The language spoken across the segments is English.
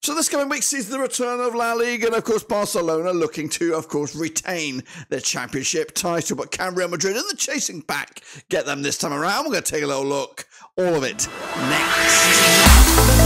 So this coming week sees the return of La Liga, and of course Barcelona looking to, of course, retain their championship title. But can Real Madrid and the chasing pack get them this time around? We're going to take a little look. All of it next.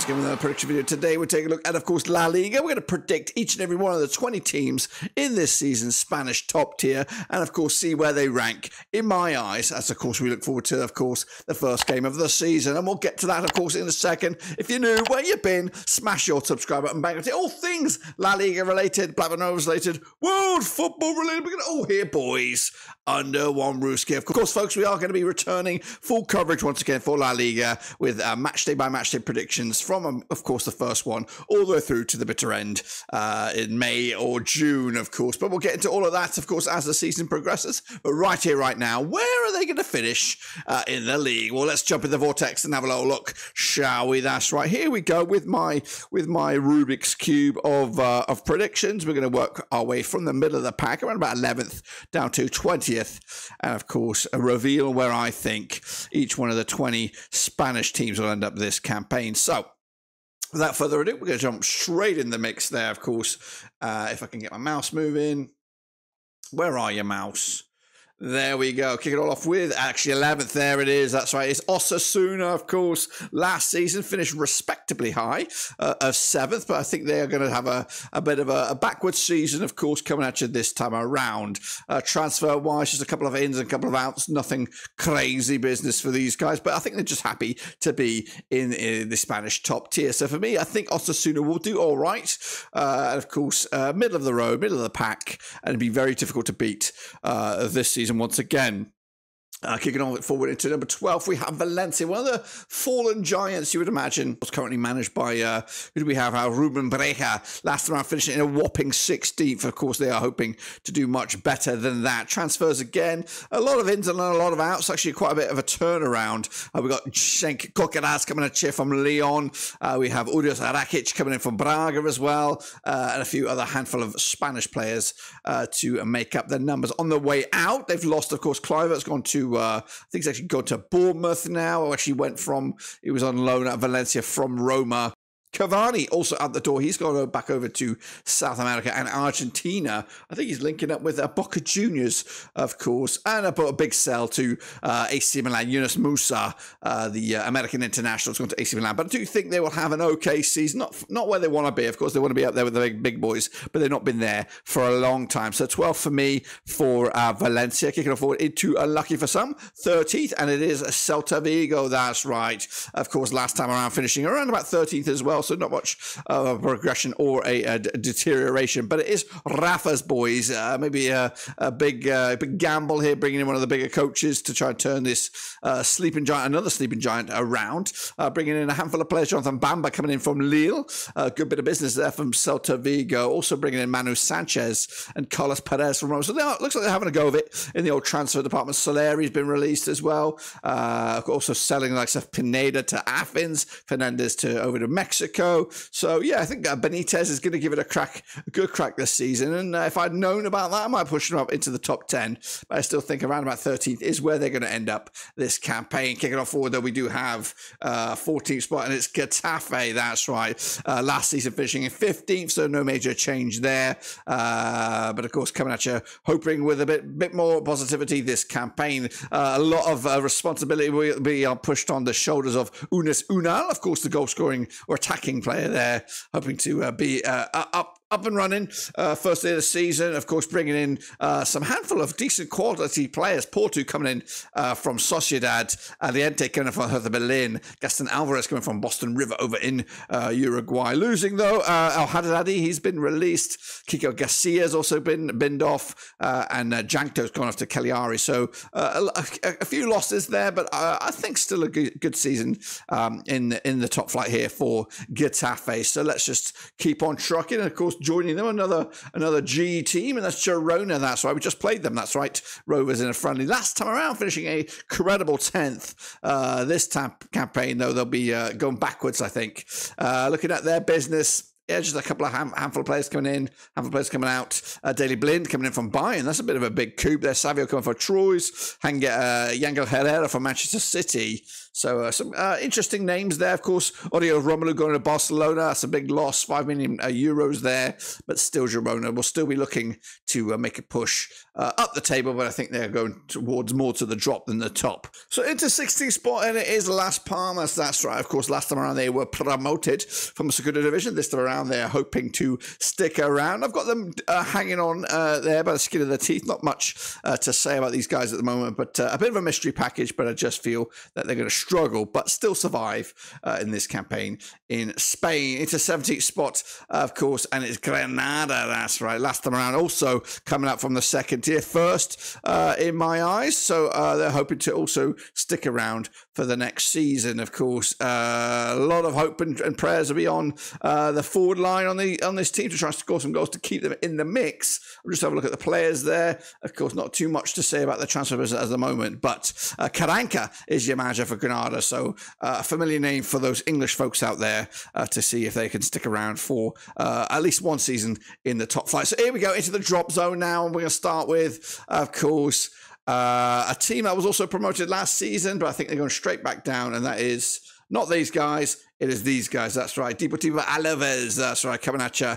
Giving another prediction video today, we'll take a look at, of course, La Liga. We're going to predict each and every one of the 20 teams in this season's Spanish top tier, and of course see where they rank in my eyes, as of course we look forward to, of course, the first game of the season. And we'll get to that, of course, in a second. If you're new, where you been, smash your subscribe button, bang it. All things La Liga related, Blackburn Rovers related, world football related. We're going to all here, boys, under one roof. Of course, folks, we are going to be returning full coverage once again for La Liga with match day by match day predictions from, of course, the first one all the way through to the bitter end in May or June, of course. But we'll get into all of that, of course, as the season progresses. But right here, right now, where are they going to finish in the league? Well, let's jump in the vortex and have a little look, shall we? That's right. Here we go with my Rubik's Cube of predictions. We're going to work our way from the middle of the pack, around about 11th down to 20th. And, of course, a reveal where I think each one of the 20 Spanish teams will end up this campaign. So, without further ado, we're going to jump straight in the mix there, of course. If I can get my mouse moving. Where are you, mouse? There we go. Kick it all off with actually 11th. There it is. That's right. It's Osasuna, of course. Last season finished respectably high of 7th, but I think they are going to have a bit of a backward season, of course, coming at you this time around. Transfer-wise, just a couple of ins and a couple of outs. Nothing crazy business for these guys, but I think they're just happy to be in the Spanish top tier. So for me, I think Osasuna will do all right. And of course, middle of the road, middle of the pack, and it'd be very difficult to beat this season once again. Kicking on forward into number 12, we have Valencia, one of the fallen giants, you would imagine. It's currently managed by, who do we have? Ruben Breja. Last round finishing in a whopping 16th. Of course, they are hoping to do much better than that. Transfers again, a lot of ins and a lot of outs. Actually, quite a bit of a turnaround. We've got Cenk Kokeras coming at you from Lyon. We have Urios Rakic coming in from Braga as well. And a few other handful of Spanish players to make up the numbers. On the way out, they've lost, of course, Kluivert's gone to I think he's actually gone to Bournemouth now. Or actually he was on loan at Valencia from Roma. Cavani also at the door. He's gone back over to South America and Argentina. I think he's linking up with Boca Juniors, of course. And a big sell to AC Milan. Yunus Musa, the American international, has gone to AC Milan. But I do think they will have an okay season. Not where they want to be. Of course, they want to be up there with the big boys, but they've not been there for a long time. So 12 for me for Valencia. Kicking off forward into, unlucky for some, 13th. And it is Celta Vigo. That's right. Of course, last time around finishing around about 13th as well. So not much of a progression or a deterioration, but it is Rafa's boys. Maybe a big gamble here, bringing in one of the bigger coaches to try and turn this another sleeping giant around. Bringing in a handful of players. Jonathan Bamba coming in from Lille. Good bit of business there from Celta Vigo. Also bringing in Manu Sanchez and Carlos Perez from Roma. So looks like they're having a go of it in the old transfer department. Soleri's been released as well. Also selling the likes of Pineda to Athens, Fernandez over to Mexico. So, yeah, I think Benitez is going to give it a good crack this season. And if I'd known about that, I might push them up into the top 10. But I still think around about 13th is where they're going to end up this campaign. Kicking off forward, though, we do have 14th spot, and it's Getafe. That's right. Last season finishing in 15th, so no major change there. But, of course, coming at you, hoping with a bit more positivity this campaign. A lot of responsibility will be pushed on the shoulders of Unes Unal, of course, the goal-scoring or attacking player there, hoping to be up and running first day of the season. Of course, bringing in some handful of decent quality players. Porto coming in from Sociedad, Aliente coming from Hertha Berlin, Gaston Alvarez coming from Boston River over in Uruguay. Losing though, El Haddadi, he's been released. Kiko Garcia's also been binned off, and Jankto's gone off to Cagliari. So a few losses there, but I think still a good season in the top flight here for Getafe. So let's just keep on trucking. And of course, joining them another G team, and that's Girona. That's right, we just played them. That's right, Rovers in a friendly last time around, finishing a credible 10th. This campaign though, they'll be going backwards, I think. Looking at their business, yeah, just a couple of handful of players coming in, handful of players coming out. Daley Blind coming in from Bayern. That's a bit of a big coup there. Savio coming from Troyes. Yangel Herrera from Manchester City. So some interesting names there. Of course, Oriol Romelu going to Barcelona. That's a big loss, 5 million euros there. But still, Girona will still be looking to make a push up the table. But I think they're going towards more to the drop than the top. So into 16th spot, and it is Las Palmas. That's right. Of course, last time around they were promoted from the Segunda Division. This time around they're hoping to stick around. I've got them hanging on there by the skin of their teeth. Not much to say about these guys at the moment, but a bit of a mystery package. But I just feel that they're going to struggle, but still survive in this campaign in Spain. Into 17th spot, of course, and it's Granada. That's right. Last time around, also coming up from the second tier, first in my eyes. So they're hoping to also stick around for the next season. Of course, a lot of hope and prayers will be on the forward line on this team to try and score some goals to keep them in the mix. I'll just have a look at the players there. Of course, not too much to say about the transfer business at the moment, but Caranca is your manager for Granada, so a familiar name for those English folks out there to see if they can stick around for at least one season in the top flight. So here we go into the drop zone now, and we're going to start with, of course, a team that was also promoted last season, but I think they're going straight back down, and that is not these guys. It is these guys, that's right. Deportivo Alaves, that's right, coming at you.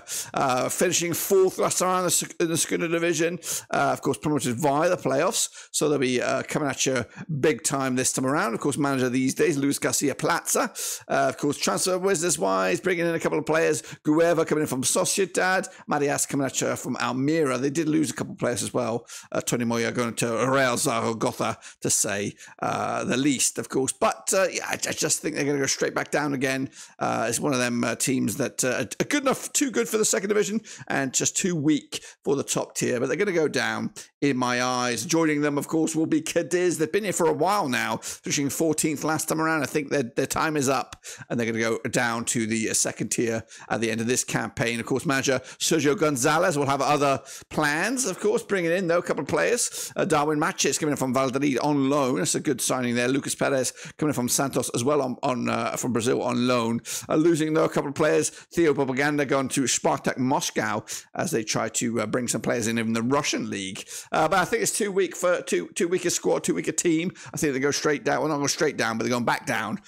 Finishing fourth last time in the Segunda Division. Of course, promoted via the playoffs. So they'll be coming at you big time this time around. Of course, manager these days, Luis Garcia Plaza. Of course, transfer business-wise, bringing in a couple of players. Gueva coming in from Sociedad. Marias coming at you from Almeria. They did lose a couple of players as well. Tony Moya going to Real Zaragoza, to say the least, of course. But yeah, I just think they're going to go straight back down again. It's one of them teams that are good enough, too good for the second division, and just too weak for the top tier. But they're going to go down in my eyes. Joining them, of course, will be Cadiz. They've been here for a while now, finishing 14th last time around. I think their time is up, and they're going to go down to the second tier at the end of this campaign. Of course, manager Sergio Gonzalez will have other plans, of course, bringing in, though, a couple of players. Darwin Matches coming in from Valladolid on loan. That's a good signing there. Lucas Perez coming in from Santos as well from Brazil on loan. Losing, though, a couple of players. Theo Propaganda going to Spartak Moscow as they try to bring some players in the Russian league. But I think it's too weak for too weak a squad, too weak a team. I think they go straight down. Well, not going straight down, but they're going back down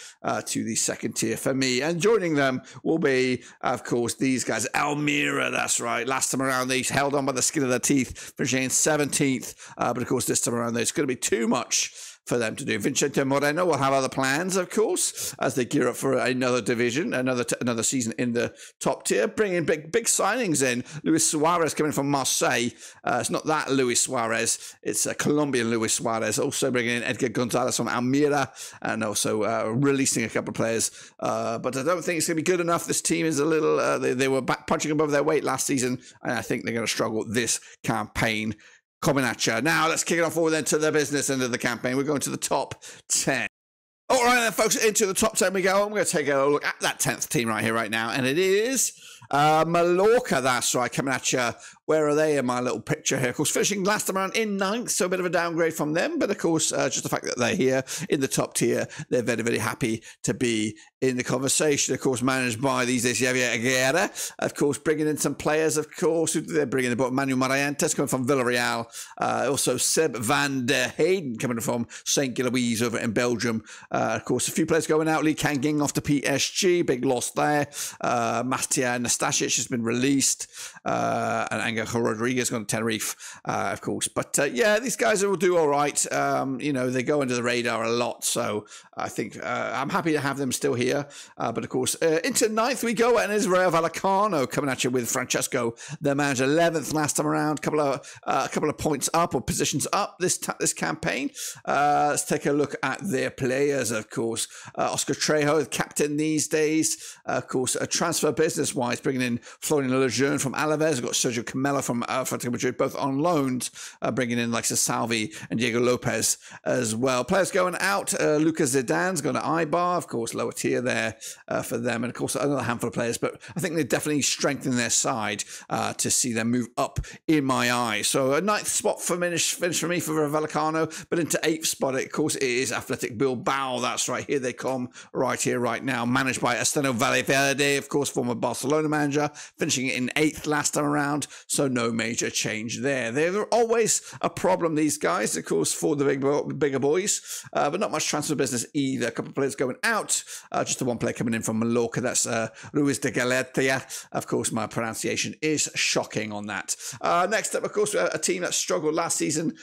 to the second tier for me. And joining them will be, of course, these guys. Almeria, that's right. Last time around, they held on by the skin of their teeth, finishing 17th. But, of course, this time around, there's going to be too much for them to do. Vicente Moreno will have other plans, of course, as they gear up for another division, another season in the top tier, bringing big signings in. Luis Suarez coming from Marseille. It's not that Luis Suarez, it's a Colombian Luis Suarez. Also bringing in Edgar Gonzalez from Almeria, and also releasing a couple of players. But I don't think it's going to be good enough. This team is a little, they were back punching above their weight last season, and I think they're going to struggle this campaign. Coming at you. Now, let's kick it off forward then to the business end of the campaign. We're going to the top 10. All right, then, folks, into the top 10 we go. I'm going to take a look at that 10th team right here, right now. And it is Mallorca, that's right, coming at you. Where are they in my little picture here? Of course, finishing last time around in 9th, so a bit of a downgrade from them. But, of course, just the fact that they're here in the top tier, they're very, very happy to be in the conversation. Of course, managed by these days, Javier Aguirre. Of course, bringing in some players, of course. They're bringing in Manuel Mariantes coming from Villarreal. Also, Seb van der Heyden coming from St. Gilloise over in Belgium. Of course, a few players going out. Lee Kanging off to PSG. Big loss there. Mastia Nastasic has been released. And Angel Rodriguez gone to Tenerife, of course. But yeah, these guys will do all right. They go under the radar a lot. So I think I'm happy to have them still here. But of course, into 9th we go, and Israel Vallecano coming at you with Francesco, the manager, 11th last time around. Couple of points up, or positions up this campaign. Let's take a look at their players, of course. Oscar Trejo, the captain these days. Of course, transfer business-wise, bringing in Florian Lejeune from Alaves. We've got Sergio Melo from Atletico Madrid, both on loans, bringing in like Salvi and Diego Lopez as well. Players going out, Lucas Zidane's going to Eibar, of course, lower tier there for them, and of course another handful of players, but I think they definitely strengthen their side to see them move up in my eyes. So a ninth spot for finish for me for Vallecano, but into eighth spot, of course, it is Athletic Bilbao. That's right, here they come right here, right now, managed by Esteno Valverde, of course, former Barcelona manager, finishing in eighth last time around, so no major change there. They're always a problem, these guys, of course, for the bigger boys, but not much transfer business either. A couple of players going out, just the one player coming in from Mallorca, that's Ruiz de Galetia. Of course, my pronunciation is shocking on that. Next up, of course, a team that struggled last season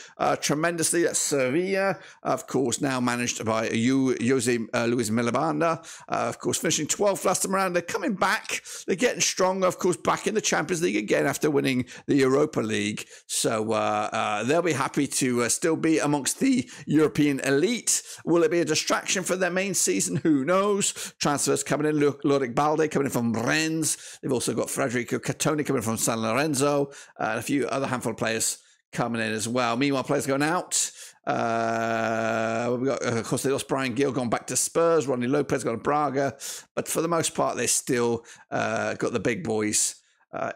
tremendously, that's Sevilla, of course, now managed by Jose Luis Milibanda, of course, finishing 12th last time around. They're coming back, they're getting stronger, of course, back in the Champions League again after winning the Europa League, so they'll be happy to still be amongst the European elite. Will it be a distraction for their main season? Who knows? Transfers coming in, Lorik Balde coming in from Rennes, they've also got Federico Catoni coming from San Lorenzo, and a few other handful of players coming in as well. Meanwhile, players going out. We got, of course, they lost Brian Gill, gone back to Spurs. Ronnie Lopez gone to Braga, but for the most part, they still got the big boys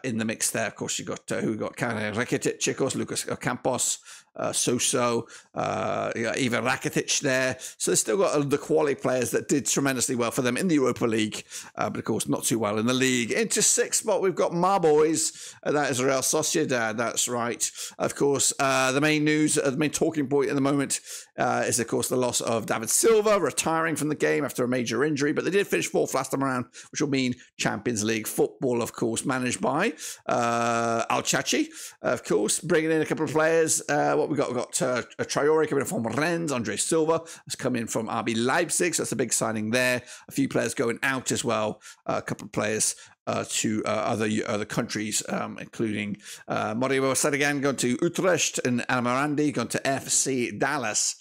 in the mix there. Of course, you got who got Karen Rakitic, Chicos, Lucas Campos, Soso, Ivan Rakitic there. So they've still got the quality players that did tremendously well for them in the Europa League, but of course not too well in the league. Into sixth spot, we've got my boys, that is Real Sociedad, that's right. Of course, the main news, the main talking point at the moment is, of course, the loss of David Silva, retiring from the game after a major injury, but they did finish fourth last time around, which will mean Champions League football, of course, managed by Al-Chachi, of course, bringing in a couple of players. What we got? We've got Traore coming in from Rennes, Andre Silva has come in from RB Leipzig, so that's a big signing there. A few players going out as well, a couple of players to other countries, including Moribo Sadigan going to Utrecht and Almirandi going to FC Dallas.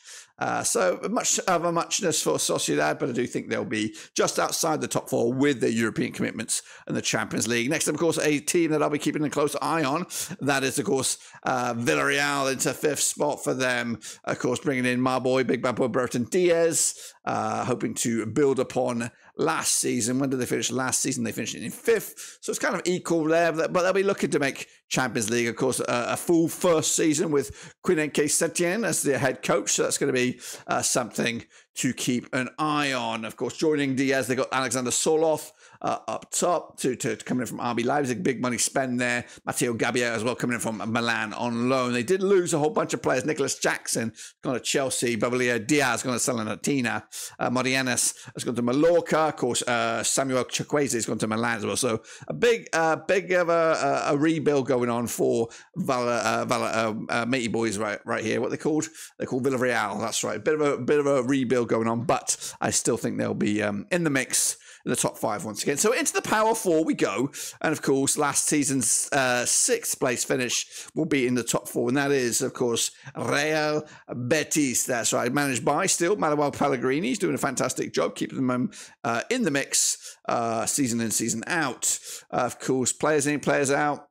So much of a muchness for Sociedad, but I do think they'll be just outside the top four with their European commitments in the Champions League. Next up, of course, a team that I'll be keeping a close eye on. That is, of course, Villarreal into fifth spot for them. Of course, bringing in my boy, big bad boy, Bertrand Diaz, hoping to build upon last season. When did they finish last season? They finished in fifth, so it's kind of equal there, but they'll be looking to make Champions League. Of course, a full first season with Quinenque Setien as their head coach, so that's going to be something to keep an eye on. Of course, joining Diaz, they got Alexander Soloth up top to coming in from RB Leipzig, big money spend there. Matteo Gabbia as well coming in from Milan on loan. They did lose a whole bunch of players. Nicholas Jackson gone to Chelsea, Babalia Diaz gone to Salernitana, Marianes has gone to Mallorca, of course, Samuel Chukwueze has gone to Milan as well. So a big of a rebuild going on for matey boys right here. What they called? They're called Villarreal. That's right. Bit of a rebuild going on, but I still think they'll be in the mix in the top five once again. So into the Power Four we go. And of course, last season's sixth place finish will be in the top four. And that is, of course, Real Betis. That's right. Managed by still Manuel Pellegrini. He's doing a fantastic job keeping them in the mix season in, season out. Of course, players in, players out.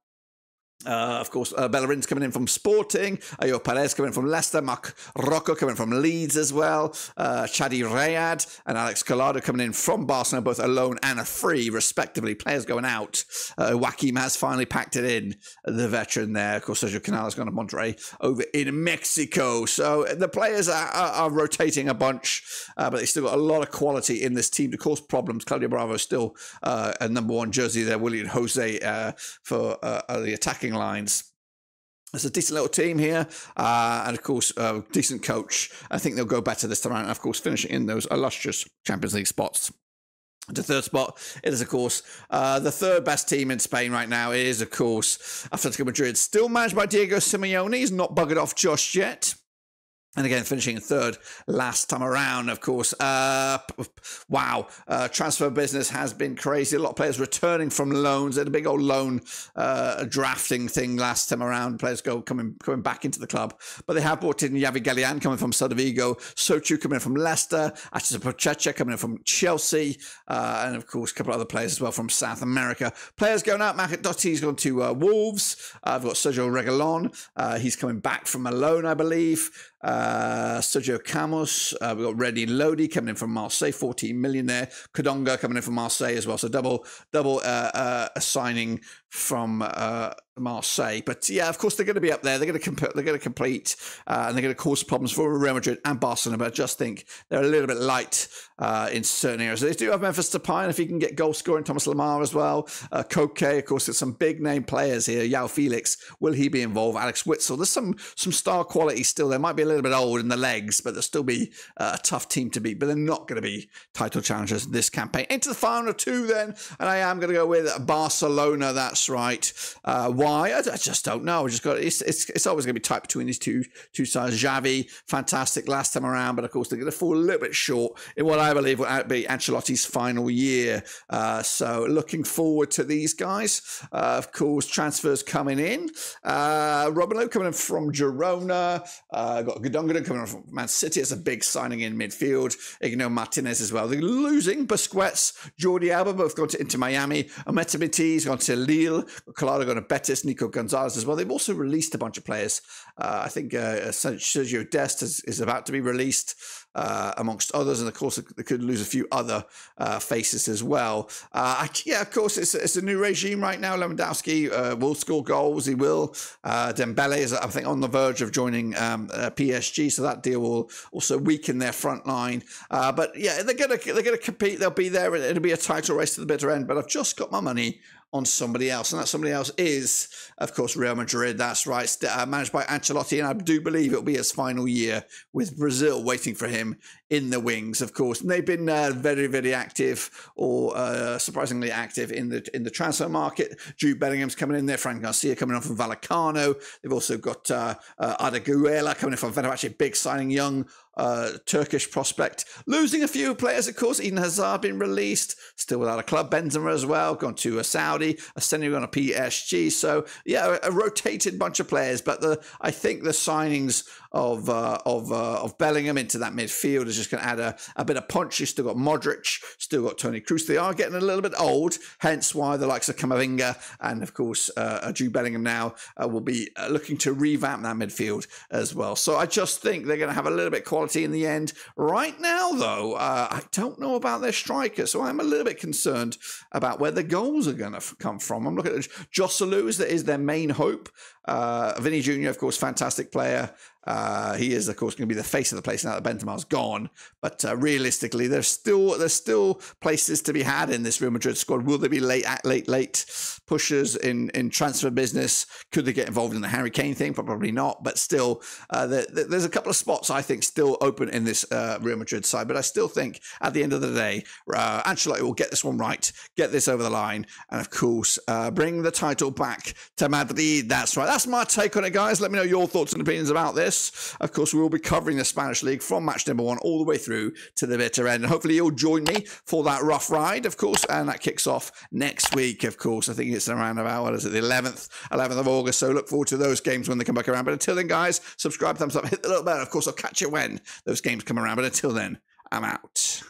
Of course, Bellerin's coming in from Sporting, Ayo Perez coming in from Leicester, Mark Rocco coming from Leeds as well, Chadi Rayad and Alex Collado coming in from Barcelona, both a loan and a free, respectively. Players going out. Joaquim has finally packed it in, the veteran there. Of course, Sergio Canales gone to Monterrey over in Mexico. So the players are rotating a bunch, but they still got a lot of quality in this team to cause problems. Claudio Bravo still a number one jersey there, William Jose for the attacking lines. It's a decent little team here, and of course, decent coach. I think they'll go better this time around, and of course, finishing in those illustrious Champions League spots. The third spot, it is, of course, the third best team in Spain right now is, of course, Atletico Madrid. Still managed by Diego Simeone. He's not buggered off just yet. And again, finishing in third last time around, of course. Wow. Transfer business has been crazy. A lot of players returning from loans. They had a big old loan drafting thing last time around. Players coming back into the club. But they have brought in Javi Gallian coming from Celta Vigo, Sochu coming in from Leicester, Achis Pochecha coming in from Chelsea, and of course a couple of other players as well from South America. Players going out. Matt Doty's gone to Wolves. I've got Sergio Reguilon. He's coming back from a loan, I believe. Sergio Camus, we've got Reddy Lodi coming in from Marseille, 14 million there. Kodonga coming in from Marseille as well, so double signing from Marseille. But yeah, of course they're going to be up there. They're going to complete, and they're going to cause problems for Real Madrid and Barcelona. But I just think they're a little bit light in certain areas. They do have Memphis Depay, and if he can get goal scoring, Thomas Lemar as well. Koke, of course, there's some big name players here. Yao Felix, will he be involved? Alex Witzel. There's some star quality still. They might be a little bit old in the legs, but they'll still be a tough team to beat. But they're not going to be title challengers this campaign. Into the final two then, and I am going to go with Barcelona. That's right. Why? I just don't know. It's always going to be tight between these two sides. Xavi, fantastic last time around, but of course they're going to fall a little bit short in what I believe will be Ancelotti's final year. So looking forward to these guys. Of course, transfers coming in. Robinho coming in from Girona. Got Godonga coming in from Man City. It's a big signing in midfield. Igno Martinez as well. They're losing Busquets, Jordi Alba both gone to Inter Miami. Ometabiti's gone to Lille. Collado going to Betis. Nico Gonzalez as well. They've also released a bunch of players. I think Sergio Dest is about to be released, amongst others, and of course they could lose a few other faces as well. Yeah, of course it's a new regime right now. Lewandowski will score goals. He will. Dembele is, I think, on the verge of joining PSG, so that deal will also weaken their front line. But yeah, they're gonna compete. They'll be there. It'll be a title race to the bitter end. But I've just got my money on somebody else, and that somebody else is, of course, Real Madrid. That's right, managed by Ancelotti, and I do believe it'll be his final year with Brazil waiting for him in the wings, of course. And they've been very, very active, or surprisingly active in the transfer market. Jude Bellingham's coming in there, Frank Garcia coming on from Vallecano. They've also got Arda Güler coming in from Fenerbahce, big signing, young Turkish prospect. Losing a few players, of course. Eden Hazard been released, still without a club. Benzema as well, gone to a Saudi. Asensio gone to PSG. So yeah, a rotated bunch of players. But I think the signings of Bellingham into that midfield is just going to add a bit of punch. You've still got Modric, still got Toni Kroos. They are getting a little bit old, hence why the likes of Camavinga and of course Jude Bellingham now will be looking to revamp that midfield as well. So I just think they're going to have a little bit of quality in the end. Right now, though, I don't know about their striker, so I'm a little bit concerned about where the goals are going to come from. I'm looking at Joselu, that is their main hope. Vinny Jr., of course, fantastic player. He is, of course, going to be the face of the place now that Benzema's gone. But realistically, there's still places to be had in this Real Madrid squad. Will they be late pushers in transfer business? Could they get involved in the Harry Kane thing? Probably not. But still, there's a couple of spots I think still open in this Real Madrid side. But I still think at the end of the day, Ancelotti will get this one right, get this over the line, and of course, bring the title back to Madrid. That's right. That's my take on it, guys. Let me know your thoughts and opinions about this. Of course, we will be covering the Spanish League from match number 1 all the way through to the bitter end. And hopefully you'll join me for that rough ride, of course. And that kicks off next week, of course. I think it's around about, what is it, the 11th of August. So look forward to those games when they come back around. But until then, guys, subscribe, thumbs up, hit the little bell. Of course, I'll catch you when those games come around. But until then, I'm out.